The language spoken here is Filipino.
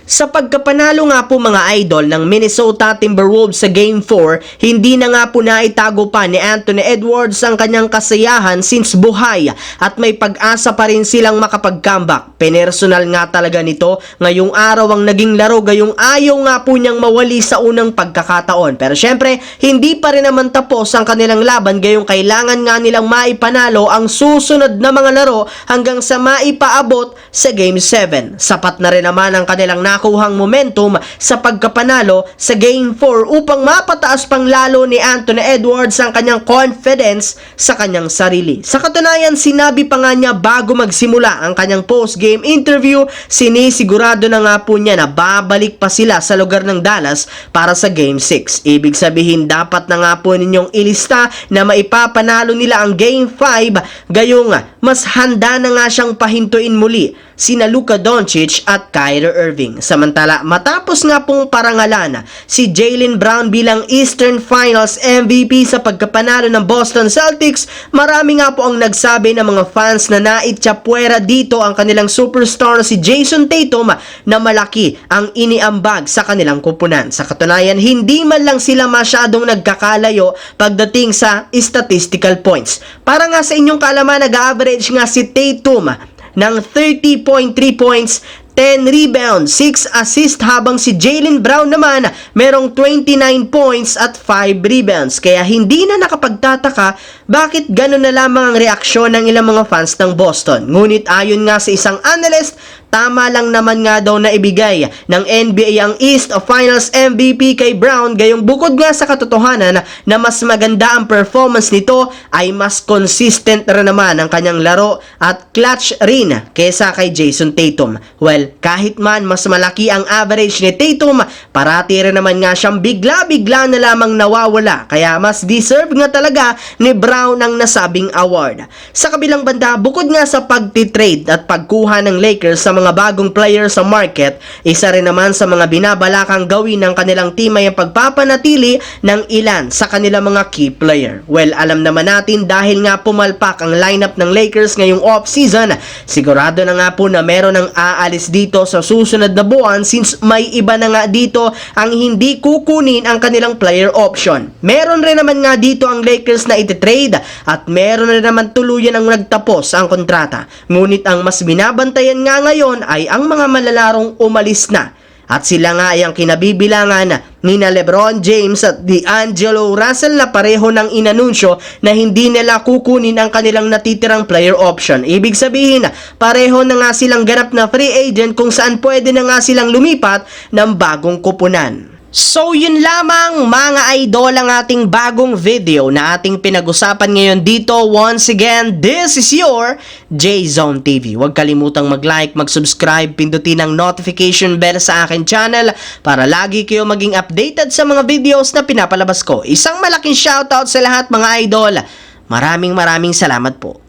Sa pagkapanalo nga po mga idol ng Minnesota Timberwolves sa Game 4, hindi na nga po naitago pa ni Anthony Edwards ang kanyang kasayahan since buhay at may pag-asa pa rin silang makapag-comeback. Personal nga talaga nito ngayong araw ang naging laro gayong ayaw nga po niyang mawali sa unang pagkakataon. Pero syempre, hindi pa rin naman tapos ang kanilang laban gayong kailangan nga nilang maipanalo ang susunod na mga laro hanggang sa maipaabot sa Game 7. Sapat na rin naman ang kanilang nakuhang momentum sa pagkapanalo sa Game 4 upang mapataas pang lalo ni Anthony Edwards ang kanyang confidence sa kanyang sarili. Sa katunayan, sinabi pa nga niya bago magsimula ang kanyang post-game interview, sinisigurado na nga po niya na babalik pa sila sa lugar ng Dallas para sa Game 6. Ibig sabihin, dapat na nga po ninyong ilista na maipapanalo nila ang Game 5 gayong mas handa na nga siyang pahintuin muli sina Luka Doncic at Kyrie Irving. Samantala, matapos nga pong parangalan si Jaylen Brown bilang Eastern Finals MVP sa pagkapanalo ng Boston Celtics, marami nga po ang nagsabi ng mga fans na naitsapuera dito ang kanilang superstar na si Jason Tatum na malaki ang iniambag sa kanilang kupunan. Sa katunayan, hindi man lang sila masyadong nagkakalayo pagdating sa statistical points. Para nga sa inyong kaalaman, nag-average nga si Tatum ng 30.3 points, 10 rebounds, 6 assists habang si Jaylen Brown naman merong 29 points at 5 rebounds. Kaya hindi na nakapagtataka bakit gano'n na lamang ang reaksyon ng ilang mga fans ng Boston. Ngunit ayon nga sa isang analyst, tama lang naman nga daw na ibigay ng NBA ang East Finals MVP kay Brown gayong bukod nga sa katotohanan na mas maganda ang performance nito ay mas consistent rin naman ang kanyang laro at clutch rin kesa kay Jason Tatum. Well, kahit man mas malaki ang average ni Tatum, parati rin naman nga siyang bigla-bigla na lamang nawawala kaya mas deserve nga talaga ni Brown ang nasabing award. Sa kabilang banda, bukod nga sa pagtitrade at pagkuha ng Lakers sa mga bagong player sa market, isa rin naman sa mga binabalakang gawin ng kanilang team ay ang pagpapanatili ng ilan sa kanilang mga key player. Well, alam naman natin dahil nga pumalpak ang lineup ng Lakers ngayong off-season, sigurado na nga po na meron ng aalis dito sa susunod na buwan since may iba na nga dito ang hindi kukunin ang kanilang player option. Meron rin naman nga dito ang Lakers na ititrade at meron rin naman tuluyan ang nagtapos ang kontrata. Ngunit ang mas binabantayan nga ngayon ay ang mga malalarong umalis na. At sila nga ay ang kinabibilangan ni na LeBron James at D'Angelo Russell na pareho ng inanunsyo na hindi nila kukunin ang kanilang natitirang player option. Ibig sabihin, pareho na nga silang ganap na free agent kung saan pwede na nga silang lumipat ng bagong kupunan. So yun lamang mga idol ang ating bagong video na ating pinag-usapan ngayon dito. Once again, this is your J-Zone TV. Huwag kalimutang mag-like, mag-subscribe, pindutin ang notification bell sa akin channel para lagi kayo maging updated sa mga videos na pinapalabas ko. Isang malaking shoutout sa lahat mga idol. Maraming salamat po.